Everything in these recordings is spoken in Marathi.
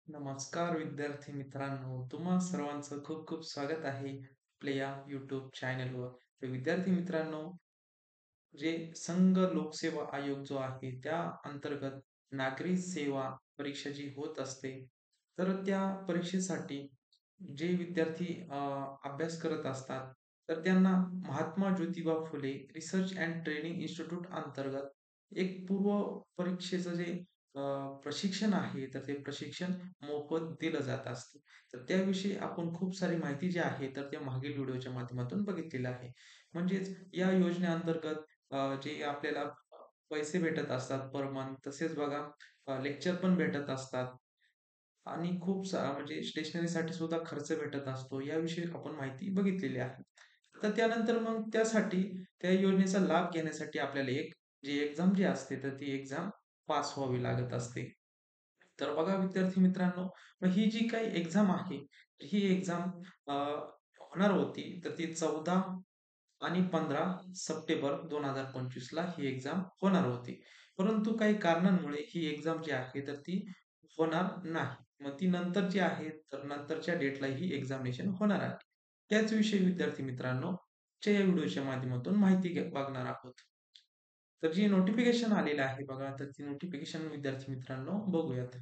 नमस्कार विद्यार्थी मित्रांनो, तुम्हा सर्वांचं खूप खूप स्वागत आहे आपल्या या YouTube चॅनलवर. तर विद्यार्थी मित्रांनो, जे संघ लोकसेवा आयोग जो आहे, त्या अंतर्गत नागरी सेवा परीक्षा जी होत असते, तर त्या परीक्षेसाठी जे विद्यार्थी अभ्यास करत असतात, तर त्यांना Mahatma Jyotiba Phule research and training institute अंतर्गत एक पूर्व परीक्षेचं जे अ, प्रशिक्षण आहे, तर ते प्रशिक्षण मोफत दिलं जात असतं. तर त्याविषयी आपण खूप सारी माहिती जी आहे, तर त्या मागील व्हिडिओच्या माध्यमातून बघितलेलं आहे. म्हणजेच या योजनेअंतर्गत जे आपल्याला पैसे भेटत असतात पर मंथ, तसेच बघा लेक्चर पण भेटत असतात आणि म्हणजे स्टेशनरीसाठी सुद्धा खर्च भेटत असतो. याविषयी आपण माहिती बघितलेली आहे. तर त्यानंतर मग त्यासाठी त्या योजनेचा लाभ घेण्यासाठी आपल्याला एक जी एक्झाम जी असते, तर ती एक्झाम पास व्हावी लागत असते. तर बघा विद्यार्थी मित्रांनो, मग ही जी काही एक्झाम आहे, ही एक्झाम होणार होती, तर ती 14 आणि 15 सप्टेंबर 2025 ला ही एक्झाम होणार होती. परंतु काही कारणांमुळे ही एक्झाम जी आहे, तर ती होणार नाही. मग ती नंतर जी आहे, तर नंतरच्या डेटला ही एक्झामिनेशन होणार आहे. त्याच विषयी विद्यार्थी मित्रांनो, च्या या व्हिडिओच्या माध्यमातून माहिती बघणार आहोत. तर जी नोटिफिकेशन आलेलं आहे बघा, तर ती नोटिफिकेशन विद्यार्थी मित्रांनो बघूयात.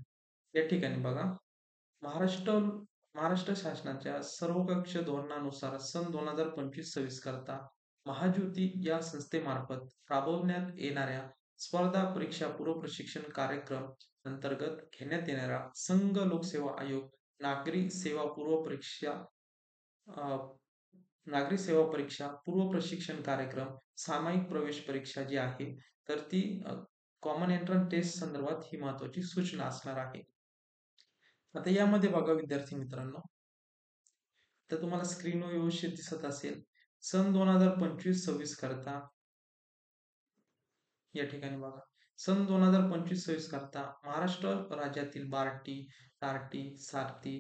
या ठिकाणी बघा, महाराष्ट्र महाराष्ट्र शासनाच्या सर्वकष धोरणानुसार सन 2025-26 करता महाज्योती या संस्थेमार्फत राबवण्यात येणाऱ्या स्पर्धा परीक्षा पूर्व प्रशिक्षण कार्यक्रम अंतर्गत घेण्यात येणारा संघ लोकसेवा आयोग नागरी सेवा पूर्व परीक्षा अ, नागरी सेवा परीक्षा पूर्व प्रशिक्षण कार्यक्रम सामायिक प्रवेश परीक्षा जी आहे, तर ती कॉमन एंट्रन्स टेस्ट संदर्भात ही महत्वाची सूचना असणार आहे. आता यामध्ये बघा विद्यार्थी मित्रांनो, तर तुम्हाला स्क्रीनवर व्यवस्थित दिसत असेल. सन 2025-26 करता या ठिकाणी बघा. सन 2025-26 करता महाराष्ट्र राज्यातील बार्टी, टार्टी, सारथी,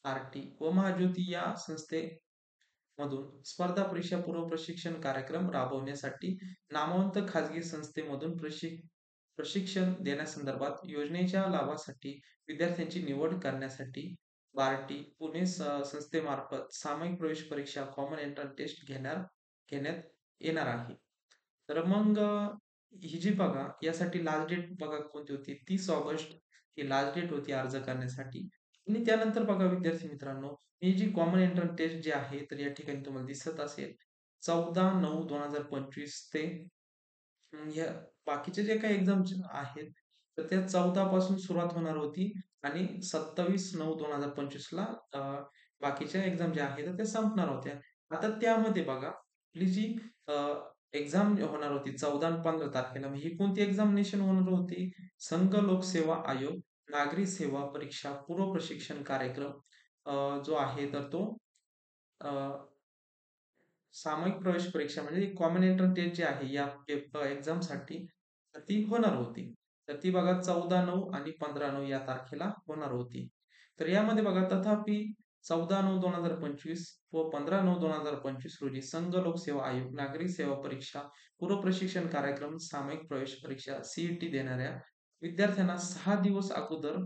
आरटी व महाज्योती या संस्थेमधून स्पर्धा परीक्षा पूर्व प्रशिक्षण कार्यक्रम राबवण्यासाठी नामवंत खाजगी संस्थेमधून प्रशिक्षण देण्यासंदर्भात योजनेच्या लाभासाठी विद्यार्थ्यांची निवड करण्यासाठी बार्टी पुणे संस्थेमार्फत सामायिक प्रवेश परीक्षा कॉमन एंट्रन्स टेस्ट घेण्यात येणार आहे. तर मग ही जी बघा, यासाठी लास्ट डेट बघा कोणती होती, 30 ऑगस्ट ही लास्ट डेट होती अर्ज करण्यासाठी. आणि त्यानंतर बघा विद्यार्थी मित्रांनो, ही जी कॉमन एंट्रन्स टेस्ट जी आहे, तर या ठिकाणी तुम्हाला दिसत असेल 14/9/2025 ते या बाकीचे जे काही एक्झाम्स आहेत, तर त्या 14 पासून सुरुवात होणार होती आणि 27/9/2025 ला बाकीच्या एक्झाम ज्या आहेत, तर त्या संपणार होत्या. आता त्यामध्ये बघा, आपली जी एक्झाम होणार होती 14 आणि 15 तारखेला, मग ही कोणती एक्झामिनेशन होणार होती? संघ लोकसेवा आयोग नागरी सेवा परीक्षा पूर्व प्रशिक्षण कार्यक्रम जो आहे, तर तो अ, सामायिक प्रवेश परीक्षा म्हणजे कॉमन एंट्रन्स टेस्ट जी आहे या एक्झामसाठी तर ती होणार होती. तर ती बघा 14/9 आणि 15/9 या तारखेला होणार होती. तर यामध्ये बघा तथापि 14/9/2025 व 15/9/2025 रोजी संघ लोकसेवा आयोग नागरी सेवा परीक्षा पूर्व प्रशिक्षण कार्यक्रम सामायिक प्रवेश परीक्षा CET देणाऱ्या विद्यार्थ्यांना 6 दिवस अगोदर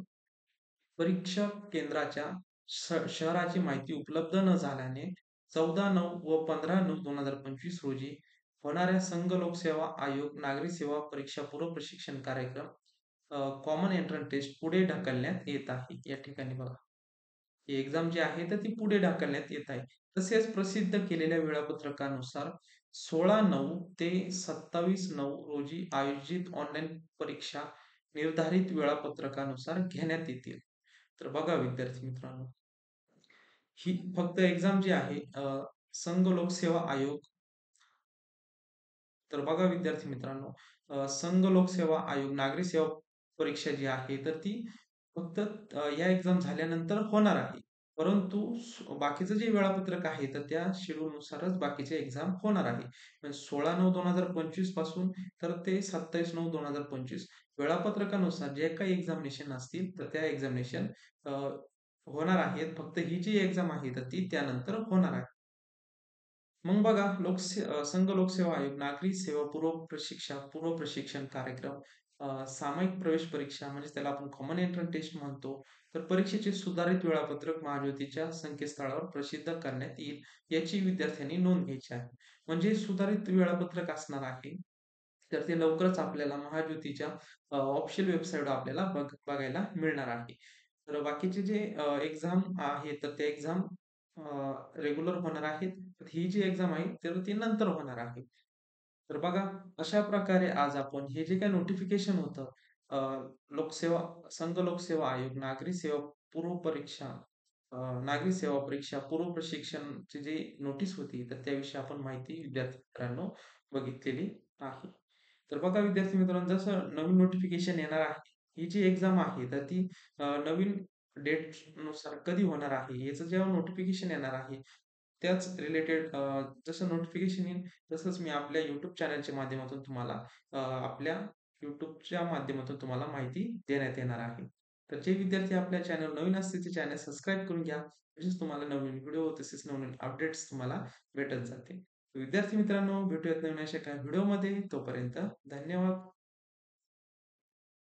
परीक्षा केंद्राच्या शहराची माहिती उपलब्ध न झाल्याने 14/9 व 15/9/2025 रोजी होणाऱ्या संघ लोकसेवा आयोग नागरी सेवा परीक्षा पूर्व प्रशिक्षण कार्यक्रम कॉमन एंट्रन्स टेस्ट पुढे ढकलण्यात येत आहे. या ठिकाणी बघा, ही एक्झाम जी आहे तर ती पुढे ढकलण्यात येत आहे. तसेच प्रसिद्ध केलेल्या वेळापत्रकानुसार 16/9 ते 27/9 रोजी आयोजित ऑनलाईन परीक्षा निर्धारित वेळापत्रकानुसार घेण्यात येतील. तर बघा विद्यार्थी मित्रांनो, ही फक्त एक्झाम जी आहे संघ लोकसेवा आयोग. तर बघा विद्यार्थी मित्रांनो, संघ लोकसेवा आयोग नागरी सेवा परीक्षा जी आहे, तर ती फक्त या एक्झाम झाल्यानंतर होणार आहे. परंतु बाकीचं जे वेळापत्रक आहे, तर त्या शेड्यूलनुसारच बाकीचे एक्झाम होणार आहे. म्हणजे 16/9/2025 पासून तर ते 27/9/2025 वेळापत्रकानुसार जे काही एक्झामिनेशन असतील, तर त्या एक्झामिनेशन होणार आहेत. फक्त ही जी एक्झाम आहे, तर ती त्यानंतर होणार आहे. मग बघा संघ लोकसेवा आयोग नागरी सेवा पूर्व प्रशिक्षण कार्यक्रम सामायिक प्रवेश परीक्षा म्हणजे त्याला आपण कॉमन एंट्रन्स टेस्ट म्हणतो. तर परीक्षेचे सुधारित वेळापत्रक महाज्योतीच्या संकेतस्थळावर प्रसिद्ध करण्यात येईल, याची विद्यार्थ्यांनी नोंद घ्यायची आहे. म्हणजे सुधारित वेळापत्रक असणार आहे. तर ते लवकरच आपल्याला महाज्योतीच्या ऑफिशियल वेबसाईटवर आपल्याला बघायला मिळणार आहे. तर बाकीचे जे एक्झाम आहे, तर त्या एक्झाम रेग्युलर होणार आहेत. तर ही जी एक्झाम आहे, तर ती नंतर होणार आहे. तर बघा, अशा प्रकारे आज आपण हे जे काही नोटिफिकेशन होतं, अ, लोकसेवा संघ लोकसेवा आयोग, नागरी सेवा पूर्व परीक्षा, अ, नागरी सेवा परीक्षा पूर्व प्रशिक्षणची जी नोटीस होती, तर त्याविषयी आपण माहिती विद्यार्थी मित्रांनो बघितलेली आहे. तर बघा विद्यार्थी मित्रांनो, जसं नवीन नोटिफिकेशन येणार आहे, ही जी एक्झाम आहे, तर ती नवीन डेटनुसार कधी होणार आहे, याचं जेव्हा नोटिफिकेशन येणार आहे, त्याच रिलेटेड जसं नोटिफिकेशन येईल, तसंच मी आपल्या YouTube चॅनलच्या माध्यमातून तुम्हाला आपल्या YouTubeच्या माध्यमातून तुम्हाला माहिती देण्यात येणार आहे. तर जे विद्यार्थी आपल्या चॅनल नवीन असतील, ते चॅनल सबस्क्राईब करून घ्या. तसेच तुम्हाला नवीन व्हिडिओ, तसेच नवीन अपडेट्स तुम्हाला भेटत जातील. विद्यार्थी मित्रांनो, भेटूयात नवीन अशा काही व्हिडिओमध्ये. तोपर्यंत धन्यवाद.